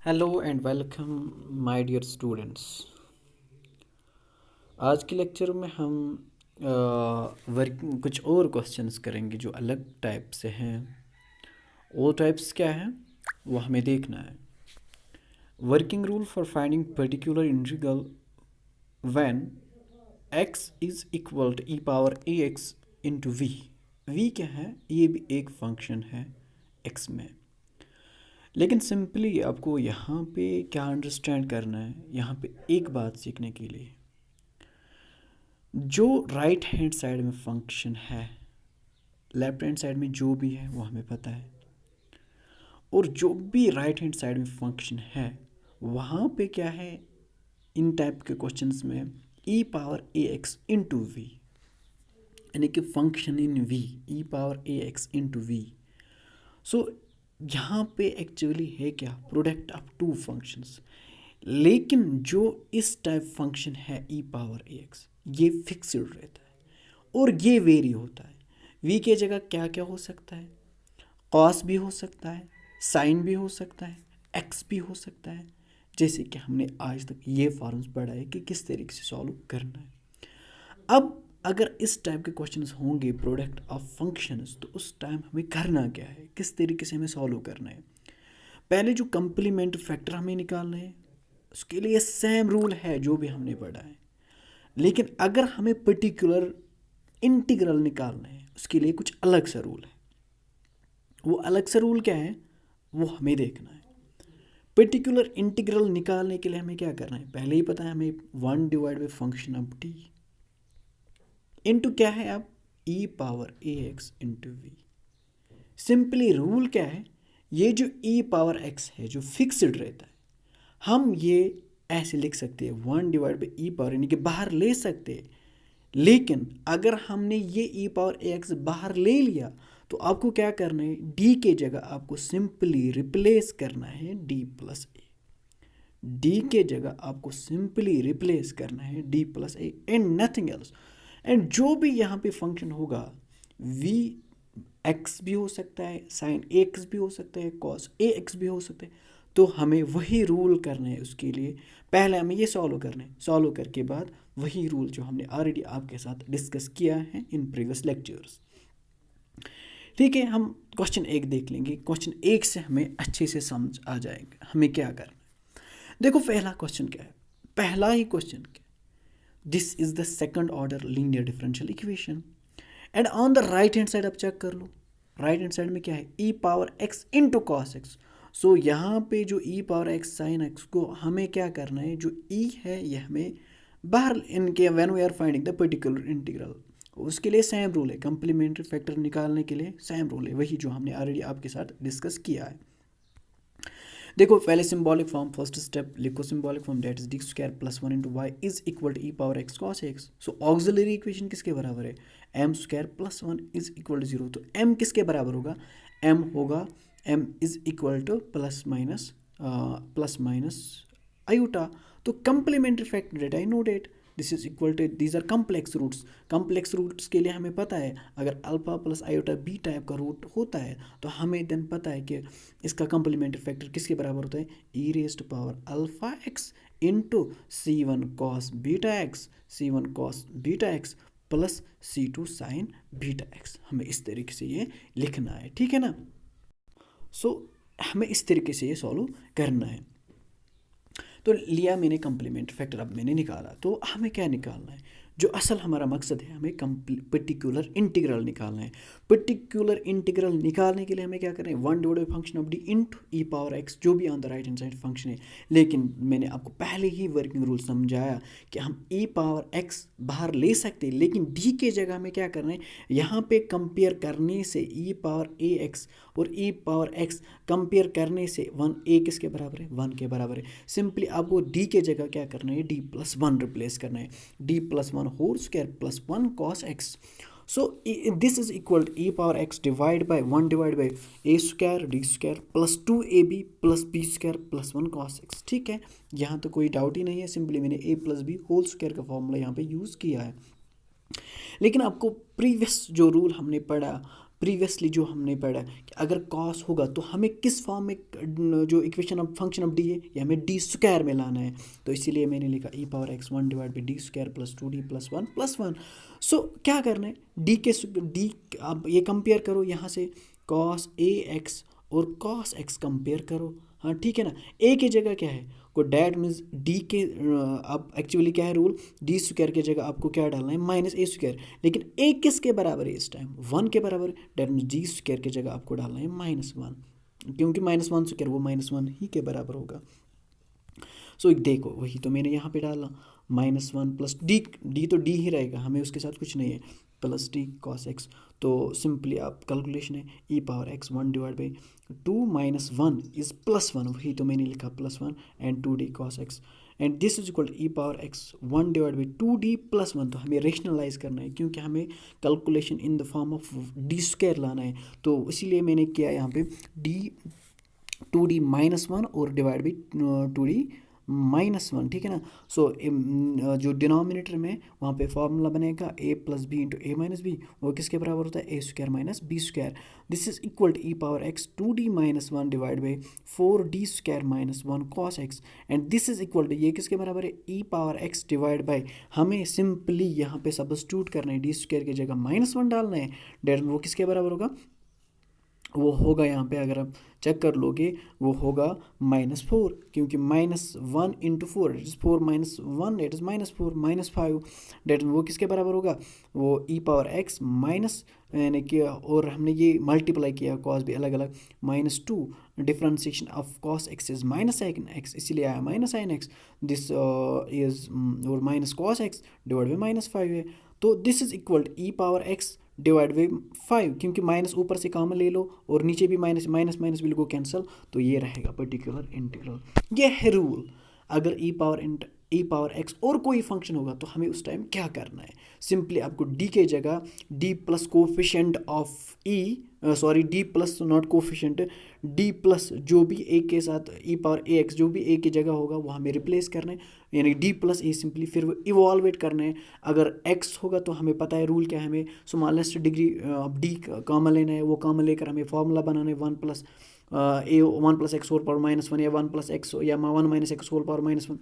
Hello and welcome my dear students. आज के lecture में हम वर्किंग कुछ और क्वेश्चंस करेंगे जो अलग टाइप से हैं। वो टाइप्स क्या हैं वो हमें देखना है। Working rule for finding particular integral when x is equal to e power a x into v. V क्या है? ये भी एक फंक्शन है x में। लेकिन सिंपली आपको यहाँ पे क्या अंडरस्टैंड करना है, यहाँ पे एक बात सीखने के लिए, जो राइट हैंड साइड में फंक्शन है, लेफ्ट हैंड साइड में जो भी है वो हमें पता है, और जो भी राइट हैंड साइड में फंक्शन है वहाँ पे क्या है, इन टाइप के क्वेश्चंस में e power a x into v, यानी कि function in v, e power a x into v. So यहाँ पे एक्चुअली है क्या, प्रोडक्ट ऑफ टू फंक्शंस। लेकिन जो इस टाइप फंक्शन है ई पावर ए एक्स, ये फिक्स्ड रहता है और ये वेरी होता है। वी के जगह क्या क्या हो सकता है? कॉस भी हो सकता है, साइन भी हो सकता है, एक्स भी हो सकता है। जैसे कि हमने आज तक ये फॉर्म्स पढ़ा है कि किस तरीके से सॉल्व करना है। अब अगर इस टाइप के क्वेश्चंस होंगे प्रोडक्ट ऑफ फंक्शंस, तो उस टाइम हमें करना क्या है, किस तरीके से हमें सॉल्व करना है। पहले जो कंप्लीमेंट्री फैक्टर हमें निकालना है उसके लिए सेम रूल है जो भी हमने पढ़ा है। लेकिन अगर हमें पर्टिकुलर इंटीग्रल निकालना है उसके लिए कुछ अलग सा रूल है। वो अलग सा रूल क्या है वो हमें देखना है। पर्टिकुलर इंटीग्रल निकालने के लिए हमें क्या करना है, पहले ही पता है हमें 1 divide by function of t into क्या है, अब e power a x into v. Simply rule क्या है, ये जो ई पावर एक्स है जो फिक्स्ड रहता है, हम ये ऐसे लिख सकते हैं 1 डिवाइड बाई ई पावर, यानी कि बाहर ले सकते हैं। लेकिन अगर हमने ये ई पावर ए एक्स बाहर ले लिया तो आपको क्या करना है, डी के जगह आपको सिंपली रिप्लेस करना है डी प्लस ए। डी के जगह आपको सिंपली रिप्लेस करना है D plus A and nothing else. And जो भी यहाँ पे फंक्शन होगा, वी एक्स भी हो सकता है, साइन ए एक्स भी हो सकता है, कॉस ए एक्स भी हो सकता है। तो हमें वही रूल करना है उसके लिए। पहले हमें ये सॉल्व करना है, सॉल्व करके बाद वही रूल जो हमने ऑलरेडी आपके साथ डिस्कस किया है इन प्रीवियस लेक्चर्स। ठीक है, हम क्वेश्चन 1 देख लेंगे। क्वेश्चन 1 से हमें अच्छे से समझ आ जाएगा हमें क्या करना है। देखो पहला क्वेश्चन क्या है, पहला ही क्वेश्चन क्या, this is the second order linear differential equation and on the right hand side आप चेक कर लो, राइट हैंड साइड में क्या है, e power x into cos x. So यहाँ पे जो e power x sine x को हमें क्या करना है, जो ई है ये हमें बाहर इनके when we are finding the particular integral, उसके लिए सेम रूल है, कंप्लीमेंट्री फैक्टर निकालने के लिए सेम रूल है, वही जो हमने ऑलरेडी आपके साथ डिस्कस किया है। देखो पहले सिंबॉलिक फॉर्म, फर्स्ट स्टेप लिखो symbolic form, that is d square plus 1 into y is equal to e power x cos x. So auxiliary equation किसके बराबर है, M square plus 1 is equal to 0। तो m किसके बराबर होगा, m होगा m is equal to plus minus iota. तो complementary factor data I know that this is equal to, these are complex roots. Complex roots के लिए हमें पता है अगर alpha plus iota b type का रूट होता है तो हमें देन पता है कि इसका कंप्लीमेंट्री फैक्टर किसके बराबर होता है, e raised power alpha x into c one cos beta x, c one cos beta x plus c two sine beta x. हमें इस तरीके से ये लिखना है, ठीक है ना। सो हमें इस तरीके से ये सॉल्व करना है। तो लिया मैंने कंप्लीमेंट्री फैक्टर, अब मैंने निकाला, तो हमें क्या निकालना है, जो असल हमारा मकसद है हमें पर्टिकुलर इंटीग्रल निकालना है। पर्टिकुलर इंटीग्रल निकालने के लिए हमें क्या करना है, 1 divide by function of D into E power x, जो भी on the right hand side function है। लेकिन मैंने आपको पहले ही वर्किंग रूल समझाया कि हम ई पावर एक्स बाहर ले सकते हैं, लेकिन डी के जगह हमें क्या करना है, यहाँ पे कंपेयर करने से ई पावर ए एक्स और ई पावर एक्स कंपेयर करने से 1 ए किसके बराबर है, 1 के बराबर है। सिंपली आपको डी के जगह क्या करना है, डी प्लस 1 रिप्लेस करना है, D plus 1 whole square plus 1 cos x. So this is equal to e power x divide by 1 divide by a square D square plus 2 a b plus b square plus 1 cos x. ठीक है, यहाँ तो कोई doubt ही नहीं है, simply मैंने ए plus B whole square का formula यहाँ पे यूज़ किया है। लेकिन आपको प्रीवियस जो रूल हमने पढ़ा प्रीवियसली जो हमने पढ़ा कि अगर कॉस होगा तो हमें किस फॉर्म में जो equation of function of D है ये हमें डी स्क्वायर में लाना है, तो इसीलिए मैंने लिखा e power x one divide by d square plus two d plus one plus one. So क्या करना है, डी आप ये कंपेयर करो यहाँ से कॉस ए एक्स और कॉस एक्स कंपेयर करो, हाँ ठीक है ना। ए की जगह क्या है, को डैट मीन्स डी के अब एक्चुअली क्या है रूल, डी स्क्वायर की जगह आपको क्या डालना है माइनस ए स्क्वायर, लेकिन ए किसके बराबर है इस टाइम, वन के बराबर है, डैट मीन्स डी स्क्वायर की जगह आपको डालना है माइनस वन, क्योंकि माइनस वन स्क्वायर वो माइनस वन ही के बराबर होगा। सो देखो वही तो मैंने यहाँ पे डाला माइनस वन प्लस डी तो डी ही रहेगा, हमें उसके साथ कुछ नहीं है, प्लस डी कॉस एक्स। तो सिंपली आप कैलकुलेशन है e power x one divide by two minus one is plus one, वही तो मैंने लिखा plus one and two d cos x and this is equal E power x one divide by two d plus one. तो हमें rationalize करना है क्योंकि हमें calculation in the form of D square लाना है, तो इसीलिए मैंने किया यहाँ पे d two d minus one और divide by two d minus one, ठीक है ना। सो जो डिनोमिनेटर में वहाँ पे फॉर्मूला बनेगा a plus b into a minus b, वो किसके बराबर होता है ए square minus b square. This is equal to e power x two d minus one divide by four d square minus one cos x and this is equal to ये किसके बराबर है e power x divide by, हमें simply यहाँ पे substitute करना है, D square की जगह माइनस वन डालना है, डेट वो किसके बराबर होगा, वो होगा यहाँ पे अगर आप चेक कर लोगे वो होगा माइनस फोर, क्योंकि minus one into four it is four minus one it is minus four minus five, that वो किसके बराबर होगा, वो ई पावर एक्स माइनस यानी कि और हमने ये मल्टीप्लाई किया कॉस भी अलग अलग minus two, differentiation of cos x is minus sine x, इसीलिए आया minus sine x, this is और minus cos x divide by minus five है, तो this is equal to e power x divide by five, क्योंकि minus ऊपर से common ले लो और नीचे भी minus minus minus will go cancel, तो ये रहेगा पर्टिकुलर इंटीग्रल। ये है रूल, अगर ई पावर एक्स और कोई फंक्शन होगा तो हमें उस टाइम क्या करना है, सिंपली आपको डी के जगह D plus coefficient of E sorry D plus not coefficient D plus जो भी ए के साथ ई पावर ए एक्स जो भी ए की जगह होगा वो हमें रिप्लेस करना है, यानी डी प्लस ए सिंपली फिर वो इवॉल्वेट करना है। अगर एक्स होगा तो हमें पता है रूल क्या है, हमें smallest degree of D common लेना है, वो कॉमन लेकर हमें फॉर्मूला बनाना है one plus x whole power minus one या वन प्लस एक्स या one minus x whole power minus one,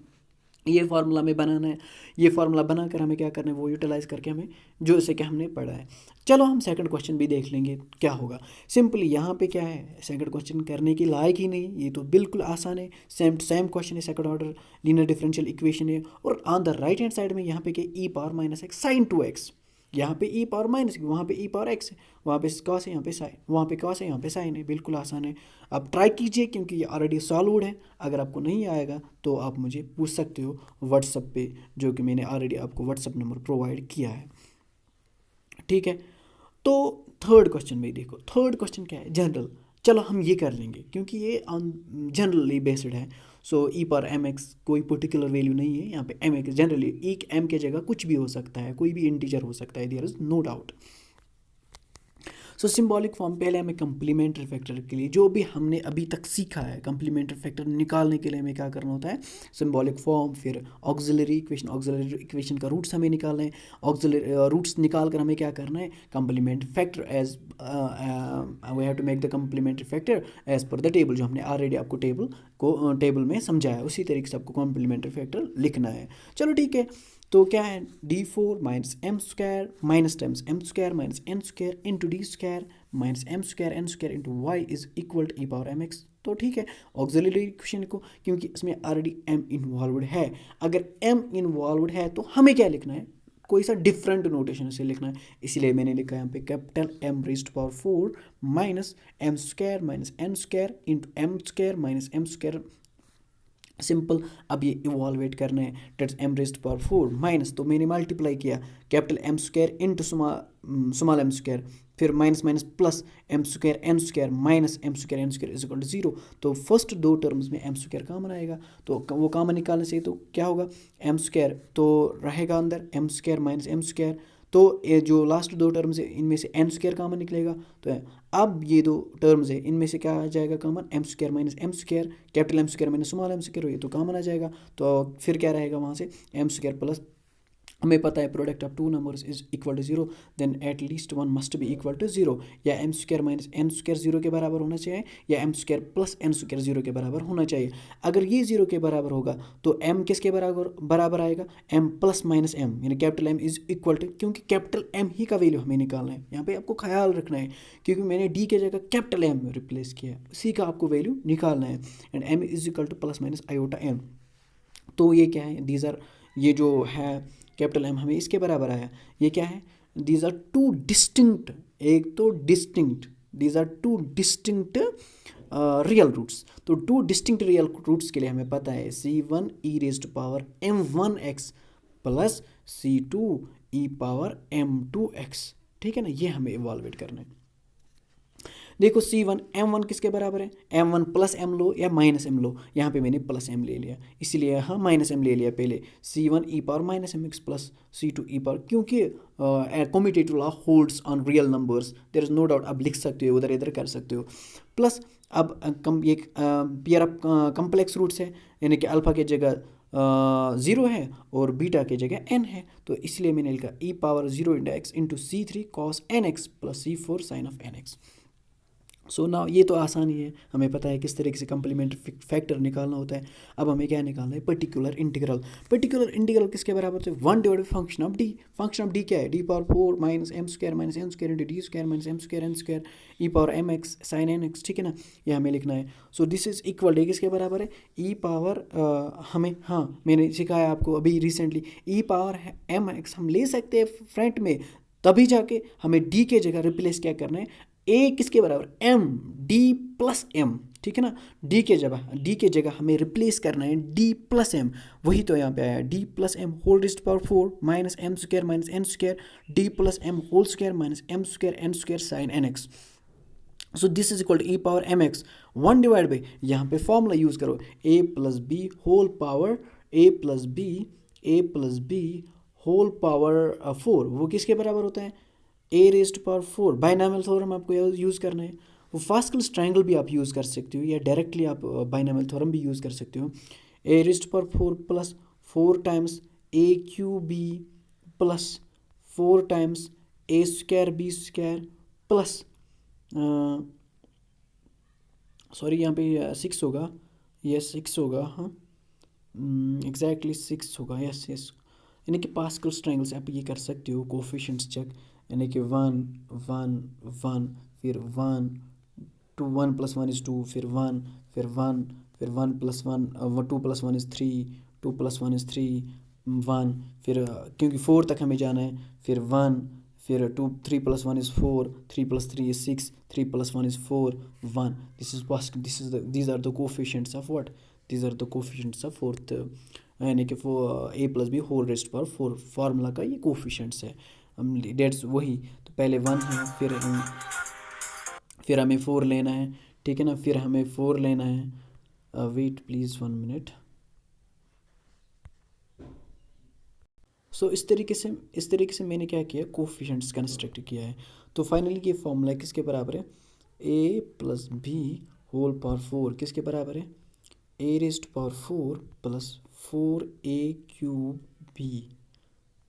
ये फार्मूला हमें बनाना है। ये फार्मूला बनाकर हमें क्या करना है वो यूटिलाइज़ करके हमें जो इसे क्या हमने पढ़ा है। चलो हम सेकंड क्वेश्चन भी देख लेंगे क्या होगा। सिंपली यहाँ पे क्या है, सेकंड क्वेश्चन करने की लायक ही नहीं, ये तो बिल्कुल आसान है, सेम टू सेम क्वेश्चन है, second order linear differential equation है, और on the right hand side में यहाँ पे क्या e power minus x sine two x, यहाँ पे ई पावर माइनस वहाँ पे ई पावर एक्स है, वहाँ पे कॉस है, यहाँ पे साइन, वहाँ पे कॉस है, यहाँ पे साइन है, बिल्कुल आसान है। आप ट्राई कीजिए क्योंकि ये ऑलरेडी सॉल्व्ड है, अगर आपको नहीं आएगा तो आप मुझे पूछ सकते हो व्हाट्सएप पे, जो कि मैंने ऑलरेडी आपको व्हाट्सएप नंबर प्रोवाइड किया है, ठीक है। तो थर्ड क्वेश्चन में देखो, थर्ड क्वेश्चन क्या है, जनरल, चलो हम ये कर लेंगे क्योंकि ये जनरली बेस्ड है। सो ई पर एम एक्स कोई पर्टिकुलर वैल्यू नहीं है, यहाँ पे m x generally e m के जगह कुछ भी हो सकता है, कोई भी इंटीजर हो सकता है, there is no doubt. So symbolic form पहले हमें कंप्लीमेंट्री फैक्टर के लिए जो भी हमने अभी तक सीखा है, कंप्लीमेंट्री फैक्टर निकालने के लिए हमें क्या करना होता है, सिंबॉलिक फॉर्म, फिर ऑक्सिलरी इक्वेशन का रूट्स हमें निकालना है, ऑक्सिलरी रूट्स निकाल कर हमें क्या करना है, complementary factor as we have to make the complementary factor as per the table, जो हमने ऑलरेडी आपको टेबल में समझाया उसी तरीके से आपको कंप्लीमेंट्री फैक्टर लिखना है। चलो ठीक है, तो क्या है D four minus M square minus times m square minus N square into D square minus M square N square into y is equal to e power M x. तो ठीक है, ऑक्सिलरी इक्वेशन को क्योंकि इसमें already M involved है, अगर M involved है तो हमें क्या लिखना है, कोई सा डिफरेंट नोटेशन से लिखना है, इसीलिए मैंने लिखा है यहाँ पे capital M raised power 4 minus M square minus N square into M square minus M square, simple. अब ये इवॉल्वेट करना है, that's M raised power 4 minus, तो मैंने मल्टीप्लाई किया capital M square into small M square, फिर minus minus plus M square N square minus M square N square is equal to 0। तो first दो टर्म्स में M square common आएगा, तो वो कॉमन निकालने से तो क्या होगा, एम स्क्वायर तो रहेगा अंदर, m square minus M square, तो ये जो लास्ट दो टर्म्स है इनमें से एन स्क्वायर कॉमन निकलेगा, तो अब ये दो टर्म्स है इनमें से क्या आ जाएगा common, m square minus M square, capital M square minus small M square, ये तो कॉमन आ जाएगा, तो फिर क्या रहेगा वहाँ से एम स्क्वायर प्लस हमें पता है product of two numbers is equal to zero, then at least one must be equal to zero, या M square minus N square zero के बराबर होना चाहिए, या M square plus N square zero के बराबर होना चाहिए। अगर ये जीरो के बराबर होगा तो एम किसके बराबर बराबर आएगा, एम प्लस माइनस एम, यानी capital m is equal to, क्योंकि कैपिटल एम ही का वैल्यू हमें निकालना है। यहाँ पे आपको ख्याल रखना है, क्योंकि मैंने डी के जगह कैपिटल एम रिप्लेस किया है, उसी का आपको वैल्यू निकालना है। And m is equal to plus minus iota m. तो ये क्या है, दीज आर, ये जो है कैपिटल एम हमें इसके बराबर आया। ये क्या है, दीज आर टू डिस्टिंक्ट, एक तो distinct, these are two distinct real roots. तो टू डिस्टिंक्ट रियल रूट्स के लिए हमें पता है c1 e raise to power m1x plus c2 e power m2x, ठीक है ना। ये हमें इवाल्वेट करना है। देखो c1 m1 किसके बराबर है, m1 प्लस एम लो या माइनस एम लो, यहाँ पे मैंने प्लस एम ले लिया, इसीलिए यहाँ माइनस एम ले लिया पहले। c1 e power minus M X plus c2 e power, क्योंकि commutative law holds on real numbers, there is no doubt, आप लिख सकते हो, उधर इधर कर सकते हो। प्लस अब ये पेयर ऑफ कम्प्लेक्स रूट्स है, यानी कि अल्फ़ा की जगह ज़ीरो है और बीटा की जगह एन है, तो इसलिए मैंने लिखा e power zero into X into c3 cos N X plus c4 sine of N x. So ना ये तो आसान ही है, हमें पता है किस तरीके से कम्प्लीमेंट्री फैक्टर निकालना होता है। अब हमें क्या निकालना है, पर्टिकुलर इंटीग्रल। पर्टिकुलर इंटीग्रल किसके बराबर होता है, one divide by function of D. Function of D क्या है, D power 4 minus M square into D square minus M square N square E power M X sine N X, ठीक है ना, ये हमें लिखना है। सो दिस इज इक्वल डे किसके बराबर है, ई पावर हमें, हाँ मैंने सिखाया आपको अभी रिसेंटली, ई पावर एम एक्स हम ले सकते हैं फ्रंट में, तभी जाके हमें डी के जगह रिप्लेस क्या करना है, ए किसके बराबर, एम डी प्लस एम, ठीक है ना। डी के जगह हमें रिप्लेस करना है डी प्लस एम, वही तो यहाँ पे आया D plus m whole raised power 4 minus M square minus N square D plus m whole square minus M square N square sine N x. So this is equal to e power M x one divide by, यहाँ पे formula use करो, a plus B whole power a plus B whole power 4, वो किसके बराबर होता है, ए raised power 4। Binomial theorem आपको use करना है, वो फास्कल्स ट्रायंगल भी आप यूज़ कर सकते हो, या डायरेक्टली आप बाइनॉमियल थ्योरम भी यूज़ कर सकते हो। A raised power 4 plus 4 times A cube B plus 4 times A square B square plus, sorry यहाँ पे 6 होगा, यस 6 होगा, हाँ एग्जैक्टली 6 होगा, यस यस। यानी कि पास्कल्स ट्रायंगल से आप ये कर सकते हो कोफिशिएंट्स चेक, यानी कि 1 1 1 फिर 1 2 1 प्लस 1 इज़ 2 फिर 1 फिर 1 फिर 1 plus 1 2 plus 1 is 3 2 plus 1 is 3 1 फिर क्योंकि 4 तक हमें जाना है, फिर 1 फिर 2 3 plus 1 is 4 3 plus 3 is 6 3 plus 1 is 4 1, these are the coefficients of what, these are the coefficients of fourth, यानी कि A plus B whole raised power 4 formula का ये कोफिशिएंट्स है, डेट्स वही। तो पहले 1 है, फिर हमें 4 लेना है, ठीक है ना, फिर हमें 4 लेना है, वेट प्लीज़ 1 मिनट। सो इस तरीके से मैंने क्या किया, कोफिशिएंट्स कंस्ट्रक्ट किया है। तो फाइनली ये फॉर्मूला किसके बराबर है, A plus B whole power 4 किसके बराबर है, ए raised power 4 plus 4a cube B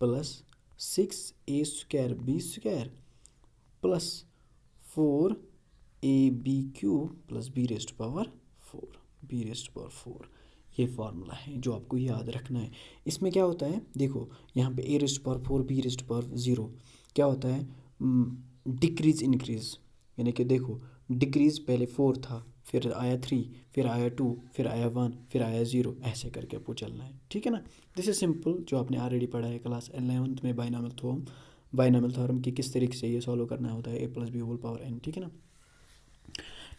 plus 6a square B square plus 4ab cube plus b raised power 4, ये फार्मूला है जो आपको याद रखना है। इसमें क्या होता है, देखो यहाँ पे a raised power 4 b raised power 0 क्या होता है, डिक्रीज इंक्रीज, यानी कि देखो डिक्रीज पहले 4 था, फिर आया 3 फिर आया 2 फिर आया 1 फिर आया 0, ऐसे करके आपको चलना है, ठीक है ना। दिस इज सिंपल, जो आपने ऑलरेडी पढ़ा है क्लास 11th में बाइनॉमियल थ्योरम की किस तरीके से ये सॉल्व करना होता है, A plus B whole power N, ठीक है ना।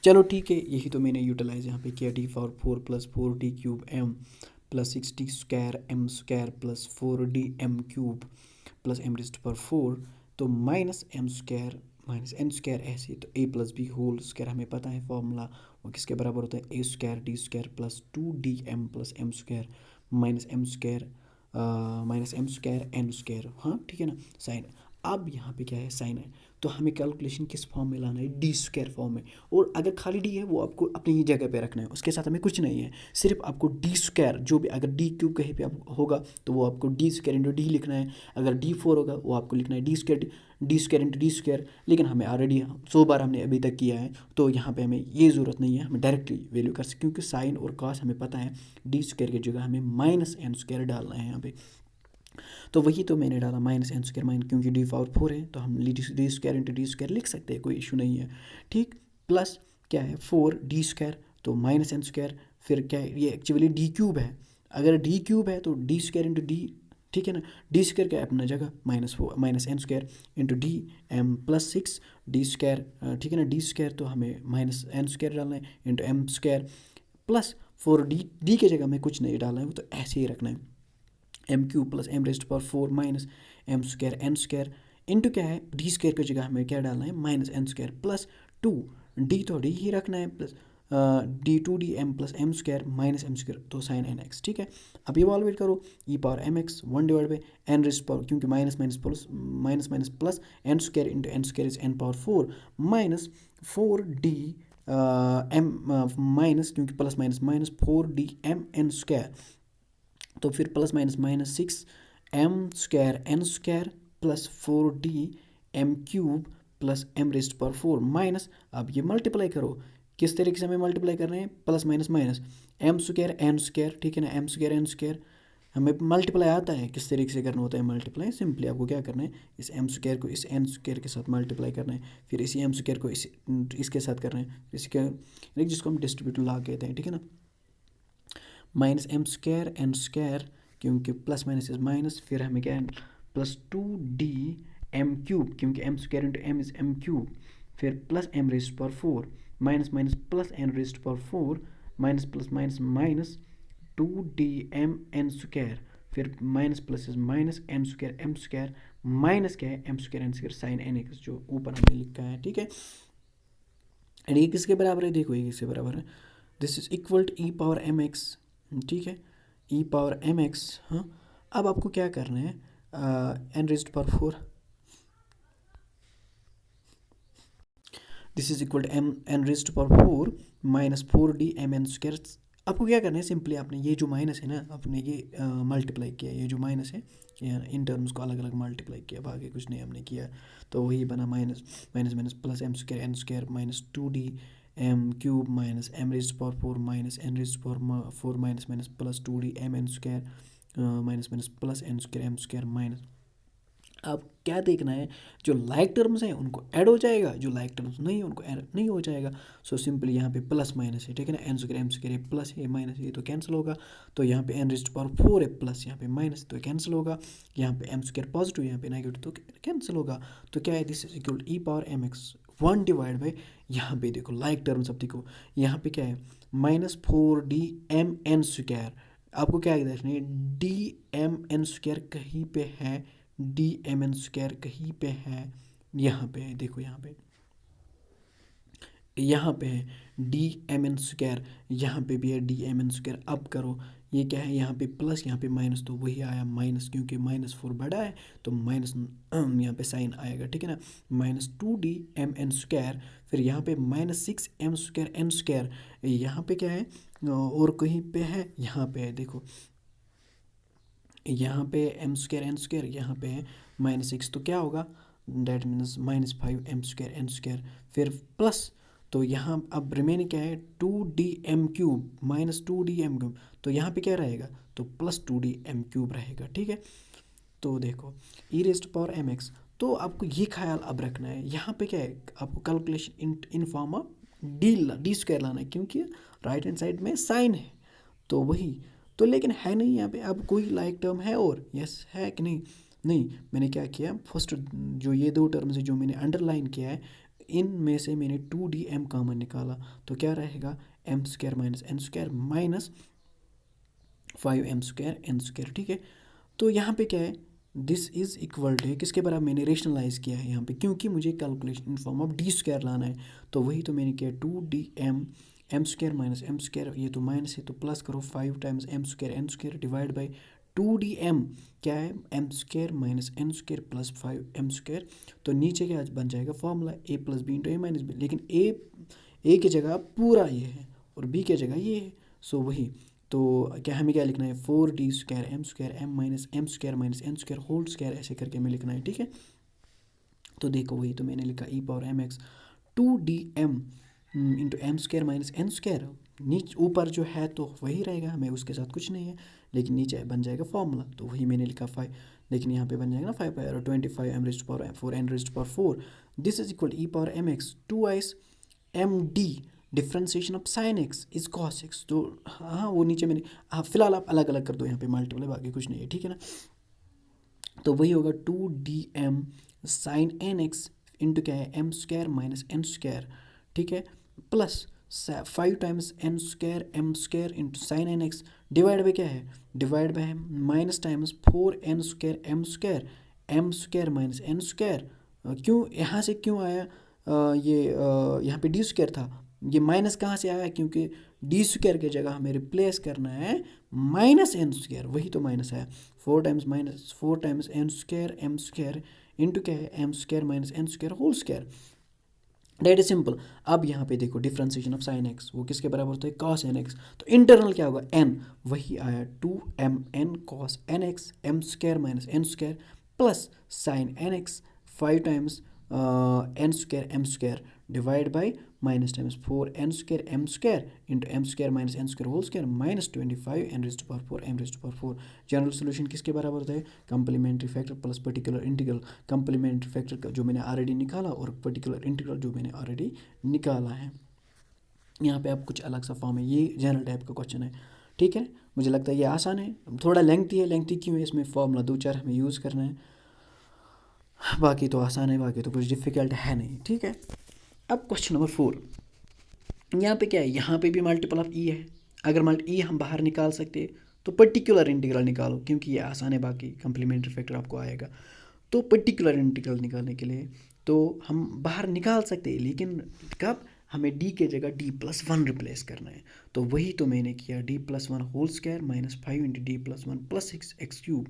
चलो ठीक है, यही तो मैंने यूटिलाइज यहाँ पे किया, D power 4 plus 4d cube M plus 6d square M square plus 4d M cube plus M raised power 4, तो minus M square minus N square ऐसे, तो A plus B whole square हमें पता है formula, वो किसके बराबर होता है, ए square D square plus 2d M plus M square minus M square N square, हाँ ठीक है ना साइन। अब यहाँ पे क्या है, साइन है, तो हमें कैलकुलेशन किस फॉर्म में लाना है, डी स्क्वायर फॉर्म में। और अगर खाली डी है वो आपको अपनी ही जगह पे रखना है, उसके साथ हमें कुछ नहीं है, सिर्फ आपको डी स्क्वायर जो भी, अगर डी क्यूब कहीं पे होगा तो वो आपको डी स्क्वायर इंटू डी लिखना है, अगर डी फोर होगा वो आपको लिखना है D square into D square. लेकिन हमें ऑलरेडी 100 बार हमने अभी तक किया है, तो यहाँ पे हमें ये ज़रूरत नहीं है, हमें डायरेक्टली वैल्यू कर सकते, क्योंकि साइन और कॉस हमें पता है, डी स्क्वायर की जगह हमें माइनस एन स्क्वायर डालना है यहाँ पे। तो वही तो मैंने डाला माइनस एन स्क्वायर, क्योंकि डी पावर 4 है तो हम D square into D square लिख सकते हैं, कोई इशू नहीं है, ठीक। प्लस क्या है 4 डी स्क्वायर, तो माइनस एन स्क्वायर, फिर क्या है, ये एक्चुअली डी क्यूब है, अगर डी क्यूब है तो डी स्क्वायर इंटू डी, ठीक है ना, डी स्क्वायर क्या है अपना जगह, minus N square into D M plus 6 D square, ठीक है ना, डी स्क्वायर तो हमें माइनस एन स्क्वायर डालना है into M square plus 4 D के जगह में कुछ नहीं डालना है, वो तो ऐसे ही रखना है, m cube plus M raised power 4 minus M square N square into क्या है, डी स्क्वायर की जगह हमें क्या डालना है, minus N square plus 2 D तो डी ही रखना है, plus D two D M plus M square minus M square, तो साइन एन एक्स, ठीक है। अब इवॉल्वेट करो, E power M x 1 divide by N raised power, क्योंकि minus minus plus N square into N square is N power 4 minus 4 D M minus, क्योंकि plus minus minus 4 D M N square, तो फिर plus minus minus 6 m square N square plus 4 D M cube plus M raised power 4 minus, अब ये multiply करो, किस तरीके से हमें मल्टीप्लाई कर रहे हैं, plus minus minus M square N square, ठीक है ना, एम स्क्वायर एन स्क्वायर, हमें मल्टीप्लाई आता है, किस तरीके से करना होता है मल्टीप्लाई, सिंपली आपको क्या करना है, इस एम स्क्वायर को इस एन स्क्वायर के साथ मल्टीप्लाई करना है, फिर इसी एम स्क्वायर को इसके साथ करना है, इसके जिसको हम डिस्ट्रीब्यूटिव लॉ कहते हैं, ठीक है ना, minus M square N square, क्योंकि प्लस माइनस इज माइनस, फिर हमें क्या है प्लस 2 डी एम क्यूब, क्योंकि M square into M is M cube, फिर plus M raised power 4 minus minus plus N raised power 4 minus plus minus minus 2 D M N square, फिर minus plus is minus M square minus क्या है M square N square sine N x, जो ऊपर हमने लिखा है, ठीक है। एंड ये किसके बराबर है, देखो ये किसके बराबर है, this is equal to e power M x, ठीक है, ई पावर एम एक्स। हाँ, अब आपको क्या करना है, n raised power 4, this is equal to n raised power 4 minus 4 D M N square. आपको क्या करना है, सिंपली आपने ये जो माइनस है ना, आपने ये मल्टीप्लाई किया, ये जो माइनस है इन टर्म्स को अलग अलग मल्टीप्लाई किया, बाकी कुछ नहीं हमने किया, तो वही बना minus minus minus plus M square N square minus 2 D M cube minus m raised power 4 minus n raised power 4 minus minus plus 2 D M N square minus minus plus N square M square minus. अब क्या देखना है, जो like terms हैं उनको add हो जाएगा, जो लाइक टर्म्स नहीं है उनको ऐड नहीं हो जाएगा। सो सिंपली यहाँ पे प्लस माइनस है, ठीक है ना, n square M square plus है माइनस है तो कैंसिल होगा, तो यहाँ पे एन रेज्ड पावर 4 है प्लस यहाँ पे माइनस तो कैंसिल होगा, यहाँ पे एम स्क्वायर पॉजिटिव यहाँ पे नेगेटिव तो कैंसिल होगा, तो क्या है, this is equal E power M x 1 divide by, यहाँ पे देखो लाइक टर्म्स, अब देखो यहाँ पे क्या है minus 4 D M N square, आपको क्या देखना है, डी एम एन स्क्वायर कहीं पे है, डी एम एन स्क्वायर कहीं पे है, यहाँ पे है, देखो यहाँ पे है डी एम एन स्क्वायर, यहाँ पे भी है डी एम एन स्क्वायर। अब करो ये क्या है, यहाँ पे प्लस यहाँ पे माइनस, तो वही आया माइनस, क्योंकि माइनस 4 बड़ा है तो माइनस यहाँ पे साइन आएगा, ठीक है ना, minus 2 D M N square, फिर यहाँ पे minus 6 m square N square, यहाँ पे क्या है और कहीं पे है, यहाँ पे है, देखो यहाँ पे एम स्क्वायर एन स्क्वायर, यहाँ पे है माइनस 6, तो क्या होगा, that means minus 5 m square N square, फिर प्लस, तो यहाँ अब रिमेनिंग क्या है 2 D M cube minus 2 D M cube, तो यहाँ पे क्या रहेगा, तो प्लस 2 डी एम क्यूब रहेगा, ठीक है। तो देखो ई रेज्ड पावर एम एक्स, तो आपको ये ख्याल अब रखना है, यहाँ पे क्या है, आपको calculation in form of D square लाना है, क्योंकि राइट हैंड साइड में साइन है, तो वही तो, लेकिन है नहीं यहाँ पे, अब कोई लाइक टर्म है और यस है कि नहीं, नहीं, मैंने क्या किया, फर्स्ट जो ये 2 टर्म्स है जो मैंने अंडरलाइन किया है, इनमें से मैंने 2 डी एम कॉमन निकाला, तो क्या रहेगा m square minus N square minus 5 m square N square, ठीक है। तो यहाँ पे क्या है, दिस इज़ इक्वल टू किसके बराबर, मैंने रेशनलाइज किया है यहाँ पे, क्योंकि मुझे calculation in form of D square लाना है, तो वही तो मैंने किया 2 D m square minus M square, ये तो माइनस है तो प्लस करो 5 times m square N square divide by 2dm क्या है, M square minus N square plus 5m²। तो नीचे क्या बन जाएगा formula a plus b into a minus b, लेकिन ए की जगह पूरा ये है और b की जगह ये है। सो वही तो क्या हमें क्या लिखना है, 4d² m² minus n² whole square ऐसे करके हमें लिखना है, ठीक है। तो देखो वही तो मैंने लिखा e power mx 2dm into m² minus n²। नीचे ऊपर जो है तो वही रहेगा, हमें उसके साथ कुछ नहीं है, लेकिन नीचे बन जाएगा फॉर्मूला, तो वही मैंने लिखा 5, लेकिन यहाँ पे बन जाएगा ना 5 और 25 m⁴ this is equal E power mx 2 md differentiation of sine x is cos x. तो हाँ वो नीचे मैंने, हाँ फिलहाल आप अलग अलग कर दो, यहाँ पे मल्टीपल है बाकी कुछ नहीं है, ठीक है ना। तो वही होगा 2dm sign N x into क्या है m² माइनस n², ठीक है, plus 5 times n² m² into sine N x divide by क्या है, divide by minus times 4n² m² minus n²। क्यों यहाँ से क्यों आया, ये यहाँ पे d² था, ये माइनस कहाँ से आया, क्योंकि d² की जगह हमें रिप्लेस करना है माइनस n², वही तो माइनस आया। 4 टाइम्स n² m² इंटू क्या है m² minus n² whole square, that is simple. अब यहाँ पे देखो डिफ्रेंसिएशन ऑफ साइन एक्स वो किसके बराबर होता है, कॉस एन एक्स। तो इंटरनल क्या होगा n, वही आया 2mn cos N x m² minus n² plus sine N x 5 times n² m² divide by minus times 4n² m² into m² minus n² whole square minus 25 n⁴ m⁴। General solution किसके बराबर होता है, complementary factor plus particular integral. Complementary factor का जो मैंने already निकाला और particular integral जो मैंने ऑलरेडी निकाला है। यहाँ पे आप कुछ अलग सा फॉर्म है, ये जनरल टाइप का क्वेश्चन है, ठीक है। मुझे लगता है ये आसान है, थोड़ा लेंथी है, लेंथी क्यों है, इसमें फॉर्मूला 2-4 हमें यूज़ करना है, बाकी तो आसान है, बाकी तो कुछ डिफ़िकल्ट है नहीं, ठीक है। अब क्वेश्चन नंबर 4, यहाँ पे क्या है, यहाँ पे भी मल्टीपल ऑफ ई है, अगर ई हम बाहर निकाल सकते तो पर्टिकुलर इंटीग्रल निकालो, क्योंकि ये आसान है, बाकी कंप्लीमेंट्री फैक्टर आपको आएगा। तो पर्टिकुलर इंटीग्रल निकालने के लिए तो हम बाहर निकाल सकते हैं, लेकिन कब, हमें d के जगह d+1 रिप्लेस करना है। तो वही तो मैंने किया, d+1 whole square minus 5 into d+1 plus x³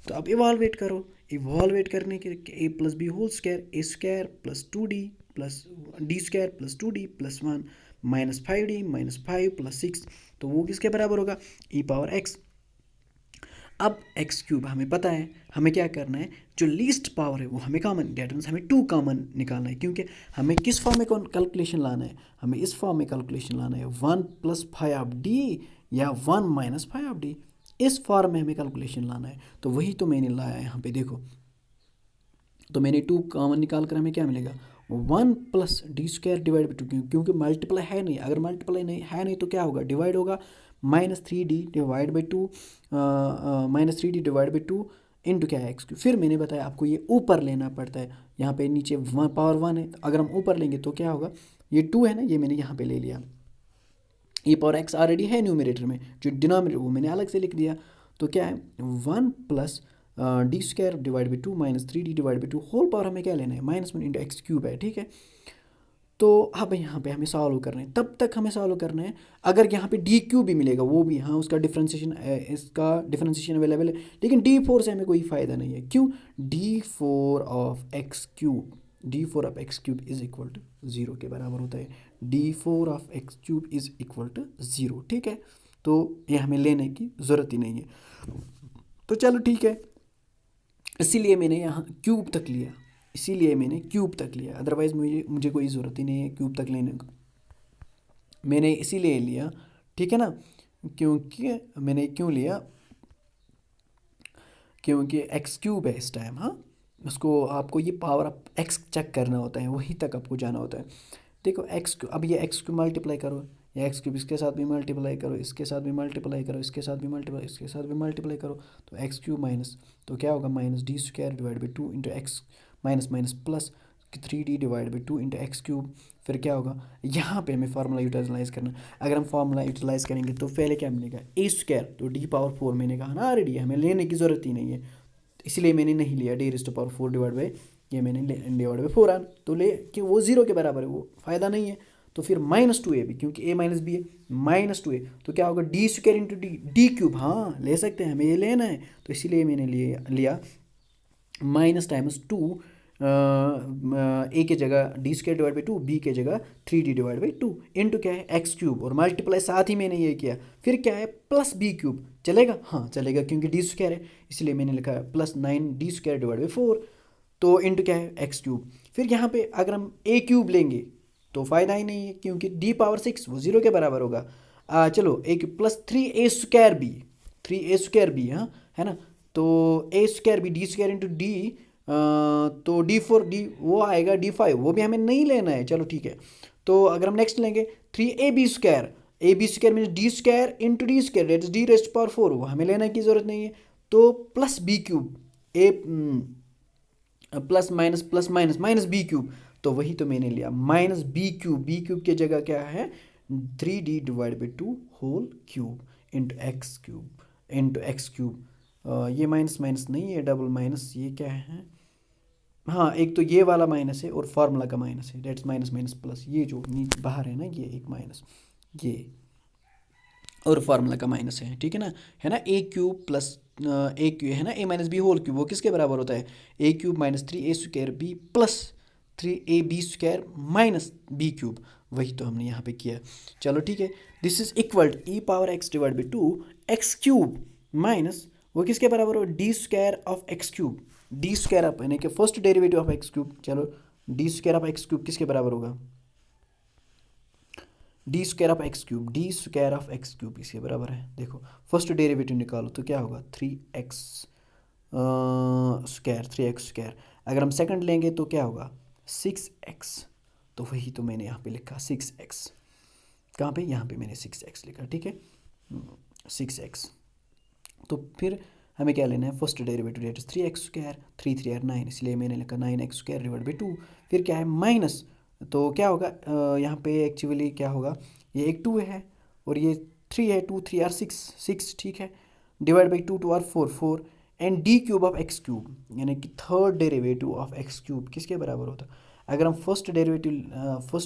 तो अब इवाल्वेट करो, इवाल्वेट करने के a plus B whole square a² plus 2d plus d² plus 2d प्लस 1 माइनस 5d माइनस 5 प्लस 6, तो वो किसके बराबर होगा, e पावर x। अब x³ हमें पता है, हमें क्या करना है, जो लीस्ट पावर है वो हमें कॉमन, डेट मीन्स हमें 2 कॉमन निकालना है, क्योंकि हमें किस फॉर्म में कैलकुलेशन लाना है, हमें इस फॉर्म में कैलकुलेशन लाना है 1 + 5d या 1 - 5d, इस फॉर्म में हमें कैलकुलेशन लाना है। तो वही तो मैंने लाया यहाँ पे देखो, तो मैंने 2 कॉमन निकाल कर हमें क्या मिलेगा, 1 + d² डिवाइड बाई 2, क्योंकि मल्टीप्लाई है नहीं, अगर मल्टीप्लाई नहीं है नहीं तो क्या होगा, डिवाइड होगा -3d divide by 2 -3d divide by 2 into क्या है x³। फिर मैंने बताया आपको ये ऊपर लेना पड़ता है, यहाँ पे नीचे पावर 1 है, अगर हम ऊपर लेंगे तो क्या होगा, ये 2 है ना, ये मैंने यहाँ पे ले लिया, e पावर x ऑलरेडी है न्यूमरेटर में, जो डिनोमिनेटर वो मैंने अलग से लिख दिया। तो क्या है 1 + d² divide by 2 -3d divide by 2 whole power हमें क्या लेना है, -1 इंटू x³ है, ठीक है। तो अब यहाँ पे हमें सॉल्व करना है, तब तक हमें सॉल्व करना है, अगर यहाँ पे d³ भी मिलेगा वो भी, हाँ उसका डिफ्रेंसिएशन, इसका डिफ्रेंसिएशन अवेलेबल है, लेकिन d4 से हमें कोई फ़ायदा नहीं है, क्यों, d4 of x³ is equal to 0 के बराबर होता है, d4 of x³ is equal to 0, ठीक है। तो ये हमें लेने की ज़रूरत ही नहीं है, तो चलो ठीक है, इसीलिए मैंने यहाँ क्यूब तक लिया, इसीलिए मैंने क्यूब तक लिया, अदरवाइज़ मुझे कोई ज़रूरत ही नहीं है क्यूब तक लेने का, मैंने इसीलिए लिया, ठीक है ना। क्योंकि मैंने क्यों लिया, क्योंकि x³ है इस टाइम, हाँ उसको आपको ये पावर ऑफ x चेक करना होता है, वहीं तक आपको जाना होता है। देखो x, अब ये x³ मल्टीप्लाई करो, या x³ इसके साथ भी मल्टीप्लाई करो, इसके साथ भी मल्टीप्लाई करो, इसके साथ भी मल्टीप्लाई, इसके साथ भी मल्टीप्लाई करो, तो x³ माइनस, तो क्या होगा -d² divide by 2 into x minus minus plus 3d divide by 2 into x³। फिर क्या होगा, यहाँ पे हमें फार्मूला यूटिलाइज़ करना, अगर हम फार्मूला यूटिलाइज़ करेंगे तो पहले क्या मिलेगा, a², तो d⁴ मैंने कहा ना ऑलरेडी, हमें लेने की ज़रूरत ही नहीं है, इसलिए मैंने नहीं लिया d⁴ डिवाइड बाई, ये मैंने डिवाइड बाई 4 आन, तो ले कि वो 0 के बराबर है, वो फ़ायदा नहीं है, तो फिर -2ab, क्योंकि a माइनस बी है, -2a, तो क्या होगा D square into D, D cube, हाँ ले सकते हैं, हमें ये लेना है, तो इसीलिए मैंने लिया माइनस टाइम्स 2, ए के जगह D square divide by 2, b के जगह 3d डिवाइड बाई 2 इंटू क्या है एक्स क्यूब, और मल्टीप्लाई साथ ही मैंने ये किया, फिर क्या है प्लस बी क्यूब, चलेगा, हाँ चलेगा क्योंकि डी स्क्वायर है, इसलिए मैंने लिखा है plus 9d square divide by 4, तो इंटू क्या है एक्स क्यूब। फिर यहाँ पे अगर हम ए क्यूब लेंगे तो फ़ायदा ही नहीं है, क्योंकि d पावर 6 वो 0 के बराबर होगा। चलो A plus 3a square B, 3a square B, हाँ है ना, तो A square B D square into D, तो d4 वो आएगा d5, वो भी हमें नहीं लेना है, चलो ठीक है। तो अगर हम नेक्स्ट लेंगे 3ab square, A B square mean D square into D square, that is D raised power 4, वो हमें लेने की ज़रूरत नहीं है। तो plus B cube, A plus minus minus B cube, तो वही तो मैंने लिया minus B cube, B cube की जगह क्या है 3d divide by 2 whole cube into x cube, into x cube. ये माइनस माइनस नहीं है, डबल माइनस, ये क्या है, हाँ एक तो ये वाला माइनस है और फार्मूला का माइनस है, डेट्स माइनस माइनस प्लस, ये जो नीचे बाहर है ना ये एक माइनस, ये और फार्मूला का माइनस है, ठीक है ना, A cube plus A cube है ना, A minus B whole cube, वो किसके बराबर होता है A cube minus 3a square B plus 3ab square minus B cube, वही तो हमने यहाँ पे किया। चलो ठीक है, this is equal E power x divide by 2 X cube minus वो किसके बराबर हो D square of X cube, D square of यानी कि first derivative of X cube, चलो D square of X cube किसके बराबर होगा D square of X cube, D square of X cube इसके बराबर है, देखो फर्स्ट डेरिवेटिव निकालो तो क्या होगा 3x स्क्वायर, 3x स्क्वायर, अगर हम सेकंड लेंगे तो क्या होगा 6x, तो वही तो मैंने यहाँ पे लिखा 6x, कहाँ पे यहाँ पे मैंने 6x लिखा, ठीक है 6x। तो फिर हमें क्या लेना है first derivative, that is 3x square, 3 3 9, इसलिए मैंने लिखा 9x स्क्वायर डिवाइड बाई 2, फिर क्या है माइनस, तो क्या होगा यहाँ पे एक्चुअली क्या होगा, ये एक 2 है और ये 3 है, 2 3 6, ठीक है, divide by 2 2 4 4, and D cube of X cube, यानी कि third derivative of X cube किसके बराबर होता है, अगर हम फर्स्ट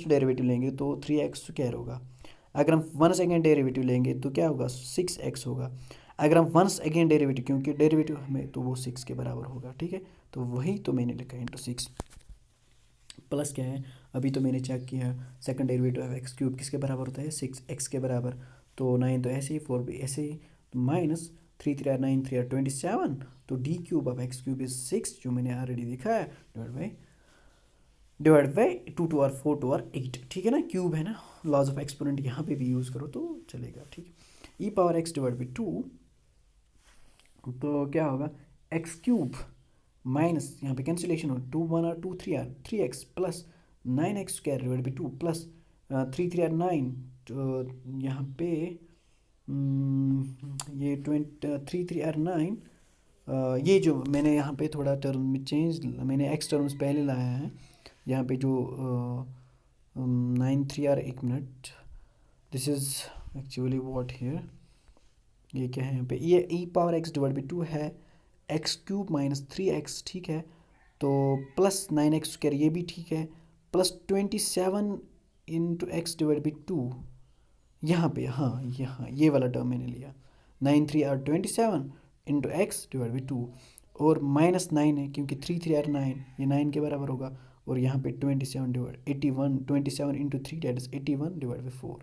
डेरिवेटिव लेंगे तो 3x स्क्वायर होगा, अगर हम वन सेकेंड डेरिवेटिव लेंगे तो क्या होगा 6x होगा, अगर हम वंस अगेन डेरिवेटिव, क्योंकि डेरिवेटिव हमें तो वो 6 के बराबर होगा, ठीक है, तो वही तो मैंने लिखा इंटू 6 प्लस क्या है, अभी तो मैंने चेक किया second derivative of X cube किसके बराबर होता है 6x के बराबर, तो 9 तो ऐसे ही 4 भी ऐसे ही, तो माइनस 3 3 9 3 27, तो D cube of X cube is 6, जो मैंने ऑलरेडी लिखा है, डिवाइड बाई 2 2 4 2 8, ठीक है ना, क्यूब है ना, लॉज ऑफ एक्सपोनेंट यहाँ पे भी यूज़ करो तो चलेगा, ठीक है, e power x divide by 2, तो क्या होगा एक्स क्यूब माइनस यहाँ पे कैंसिलेशन हो 2 1 और 2 3 3x plus 9x square divide by 2 plus 3 3 9, तो यहाँ पे ये 3 3 9, ये जो मैंने यहाँ पे थोड़ा टर्म में चेंज, मैंने एक्स टर्म्स पहले लाया है, यहाँ पे जो 9 3 एक minute, this is actually what here, ये क्या है यहाँ पे, ये ई पावर एक्स डिवाइड बाई 2 है एक्स क्यूब माइनस 3x, ठीक है, तो प्लस 9x स्क्वायर ये भी ठीक है, plus 27 into x divide by 2, यहाँ पे हाँ यहाँ ये वाला टर्म मैंने लिया 9 3 27 इंटू एक्स डिवाइड बाई 2, और माइनस 9 है क्योंकि 3 3 9, ये 9 के बराबर होगा, और यहाँ पे 27 divide 81, 27 into 3 that is 81 divide by 4।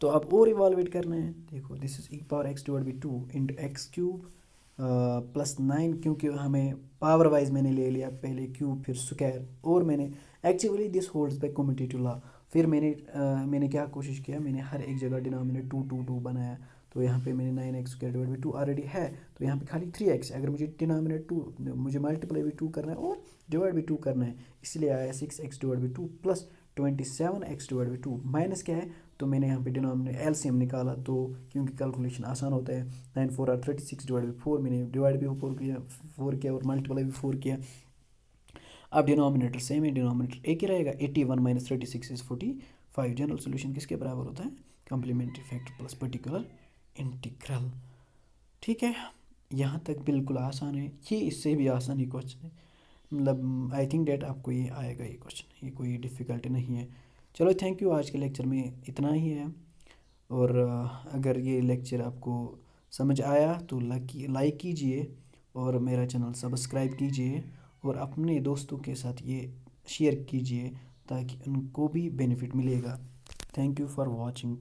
तो अब और इवालुएट करना है, देखो this is e power x divide by 2 into x cube plus 9, क्योंकि हमें पावर वाइज मैंने ले लिया पहले क्यूब फिर स्क्वायर, और मैंने actually this holds by commutative law, फिर मैंने क्या कोशिश किया, मैंने हर एक जगह डिनोमिनेटर 2 2 2 बनाया, तो यहाँ पे मैंने 9x square divide by 2 already है, तो यहाँ पे खाली 3x, अगर मुझे डिनोमिनेटर 2 मुझे मल्टीप्लाई बाई 2 करना है और डिवाइड बाई 2 करना है, इसलिए आया 6x divide by 2 plus 27x divide by 2, minus क्या है, तो मैंने यहाँ पे डिनोमिनेटर एलसीएम निकाला, तो क्योंकि कैलकुलेशन आसान होता है, 9 4 36 डिवाइड बाई 4, मैंने डिवाइड भी 4 किया और मल्टीप्लाई भी 4 किया, अब डिनोमिनेटर सेम है, डिनोमिनेटर एक ही रहेगा, 81 माइनस 36 इज 45, जनरल सोल्यूशन किसके बराबर होता है complementary factor plus particular integral, ठीक है, यहाँ तक बिल्कुल आसान है, ये इससे भी आसान ही क्वेश्चन है, मतलब आई थिंक डेट आपको ये आएगा, ये क्वेश्चन, ये कोई डिफ़िकल्टी नहीं है, चलो थैंक यू, आज के लेक्चर में इतना ही है। और अगर ये लेक्चर आपको समझ आया तो लाइक कीजिए और मेरा चैनल सब्सक्राइब कीजिए और अपने दोस्तों के साथ ये शेयर कीजिए ताकि उनको भी बेनिफिट मिलेगा। Thank you for watching.